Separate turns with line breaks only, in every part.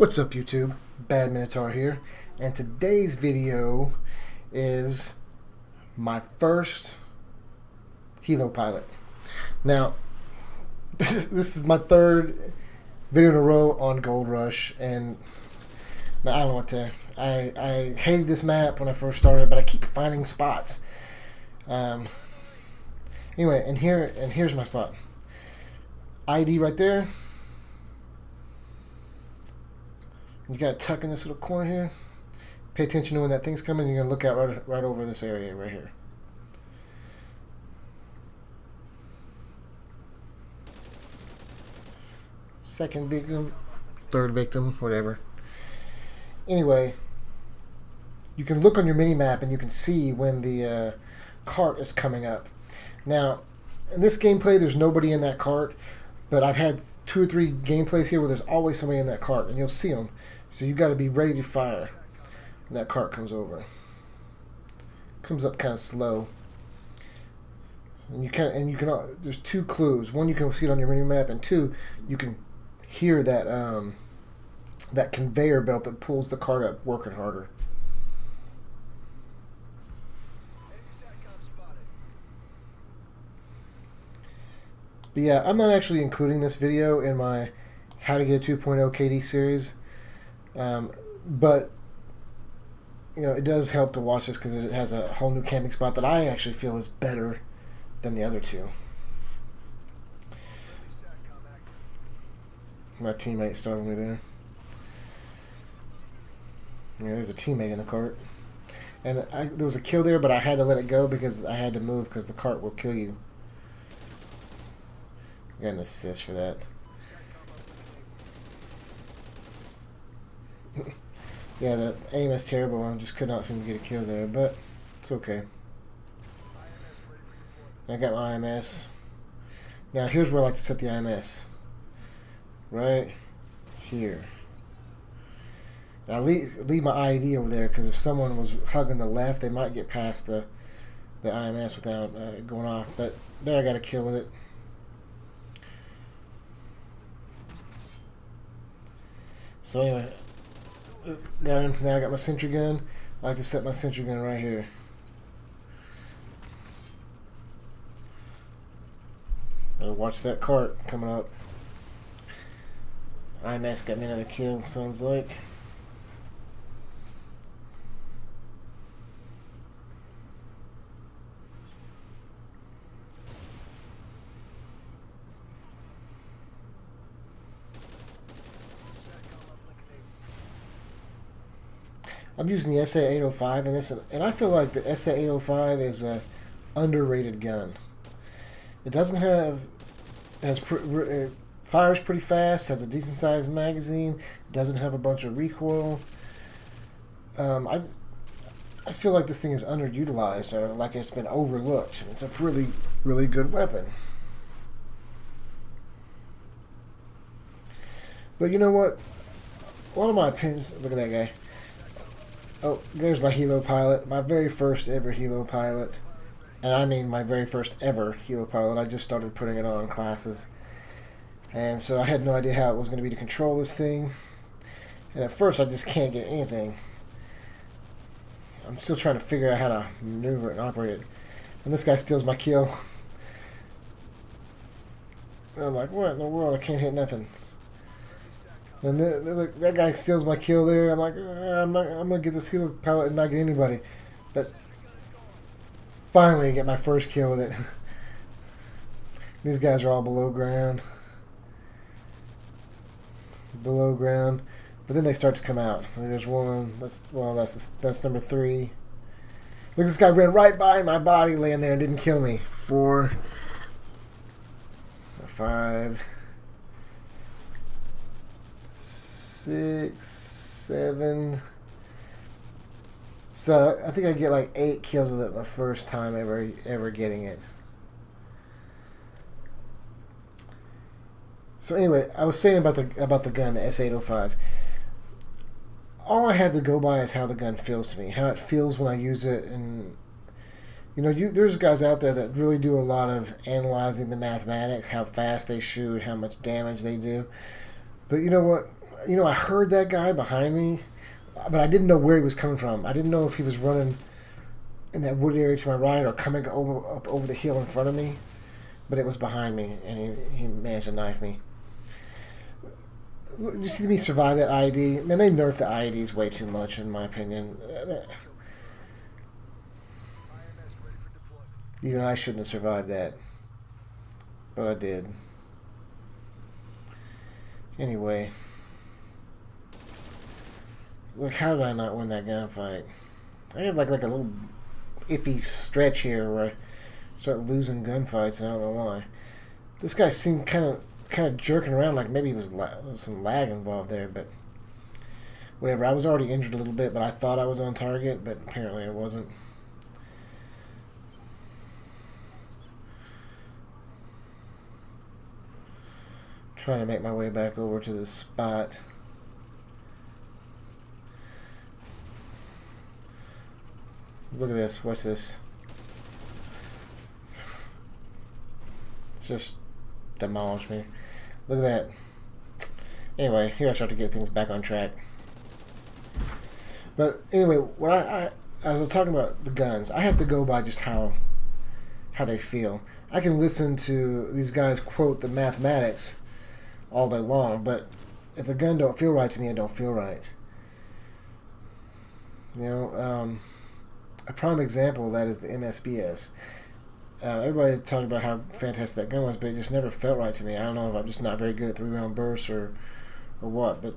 What's up, YouTube? Bad Minotaur here, and today's video is my first Helo Pilot. Now, this is my third video in a row on Goldrush, and I don't know what to. I hated this map when I first started, but I keep finding spots. Anyway, and here's my spot. ID right there. You got to tuck in this little corner here. Pay attention to when that thing's coming. You're going to look out right over this area right here. Second victim, third victim, whatever. Anyway, you can look on your mini-map and you can see when the cart is coming up. Now, in this gameplay, there's nobody in that cart, but I've had 2 or 3 gameplays here where there's always somebody in that cart, and you'll see them. So you got to be ready to fire when that cart comes over. Comes up kind of slow. And you can there's 2 clues. One, you can see it on your mini map, and 2, you can hear that that conveyor belt that pulls the cart up working harder. But yeah, I'm not actually including this video in my How to Get a 2.0 KD series. But you know, it does help to watch this because it has a whole new camping spot that I actually feel is better than the other 2. My teammate started me there. Yeah, there's a teammate in the cart, and there was a kill there, but I had to let it go because I had to move because the cart will kill you. I got an assist for that. Yeah, the aim is terrible. I just could not seem to get a kill there, but it's okay. I got my IMS. Now here's where I like to set the IMS. Right here. Now leave my ID over there because if someone was hugging the left, they might get past the IMS without going off. But there, I got a kill with it. So anyway. Got him. Now I got my sentry gun. I like to set my sentry gun right here. Better watch that cart coming up. IMS got me another kill, sounds like. I'm using the SA-805 in this, and I feel like the SA-805 is a underrated gun. It doesn't have it fires pretty fast, has a decent sized magazine, it doesn't have a bunch of recoil. I just feel like this thing is underutilized, or like it's been overlooked. It's a really, really good weapon. But you know what? One of my opinions. Look at that guy. Oh, there's my Helo Pilot, my very first ever Helo Pilot. And I mean my very first ever Helo Pilot. I just started putting it on in classes. And so I had no idea how it was going to be to control this thing. And at first I just can't get anything. I'm still trying to figure out how to maneuver it and operate it. And this guy steals my kill. And I'm like, what in the world? I can't hit nothing. And that guy steals my kill there. I'm like, I'm gonna get this Helo Pilot and not get anybody. But finally, I get my first kill with it. These guys are all below ground, but then they start to come out. There's one. That's number 3. Look, this guy ran right by my body, laying there, and didn't kill me. 4, 5. 6, 7. So I think I get like 8 kills with it my first time ever getting it. So anyway, I was saying about the gun, the SA-805. All I have to go by is how the gun feels to me, how it feels when I use it, and you know, there's guys out there that really do a lot of analyzing the mathematics, how fast they shoot, how much damage they do. But you know what? you know, I heard that guy behind me, but I didn't know where he was coming from. I didn't know if he was running in that wood area to my right or coming up over the hill in front of me. But it was behind me, and he managed to knife me. You see me survive that IED? Man, they nerfed the IEDs way too much, in my opinion. Even I shouldn't have survived that. But I did. Anyway. Look, how did I not win that gunfight? I have like a little iffy stretch here where I start losing gunfights, and I don't know why. This guy seemed kind of jerking around, like maybe there was some lag involved there, but whatever. I was already injured a little bit, but I thought I was on target, but apparently I wasn't. Trying to make my way back over to this spot. Look at this. What's this? Just demolished me. Look at that. Anyway, here I start to get things back on track. But anyway, what I was talking about the guns. I have to go by just how they feel. I can listen to these guys quote the mathematics all day long, but if the gun don't feel right to me, it don't feel right. You know, a prime example of that is the MSBS. Everybody talked about how fantastic that gun was, but it just never felt right to me. I don't know if I'm just not very good at 3-round bursts or what, but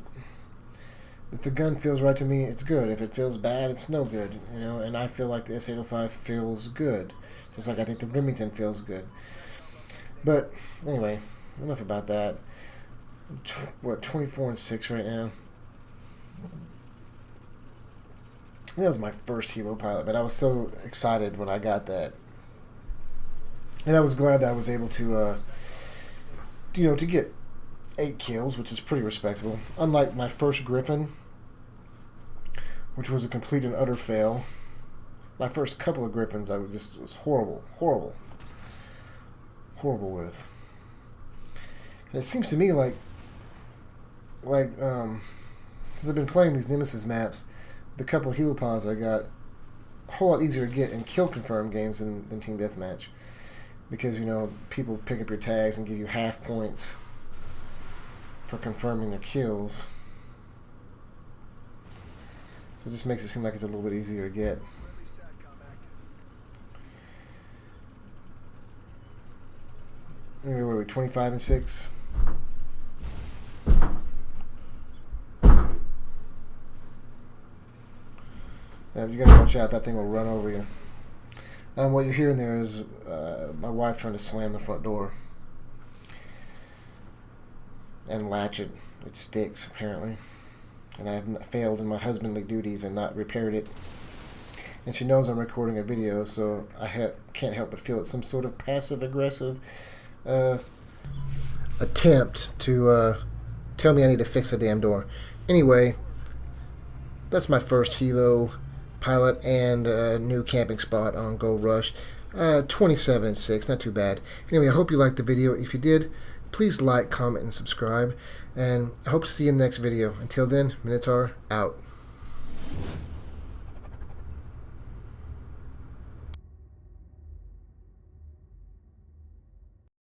if the gun feels right to me, it's good. If it feels bad, it's no good. You know, and I feel like the S805 feels good, just like I think the Remington feels good. But anyway, enough about that. We're at 24-6 right now. That was my first Helo Pilot, but I was so excited when I got that. And I was glad that I was able to, to get 8 kills, which is pretty respectable. Unlike my first Griffin, which was a complete and utter fail. My first couple of Griffins, I was horrible with. And it seems to me like since I've been playing these Nemesis maps, the couple of Helo Pilots I got a whole lot easier to get in kill confirm games than Team Deathmatch. Because, you know, people pick up your tags and give you half points for confirming their kills. So it just makes it seem like it's a little bit easier to get. Anyway, what are we, 25-6? Yeah, you gotta watch out, that thing will run over you. What you're hearing there is my wife trying to slam the front door and latch it. It sticks, apparently. And I have failed in my husbandly duties and not repaired it. And she knows I'm recording a video, so I can't help but feel it's some sort of passive-aggressive attempt to tell me I need to fix the damn door. Anyway, that's my first Helo Pilot and a new camping spot on Goldrush. 27-6, not too bad. Anyway, I hope you liked the video. If you did, please like, comment, and subscribe. And I hope to see you in the next video. Until then, Minotaur out.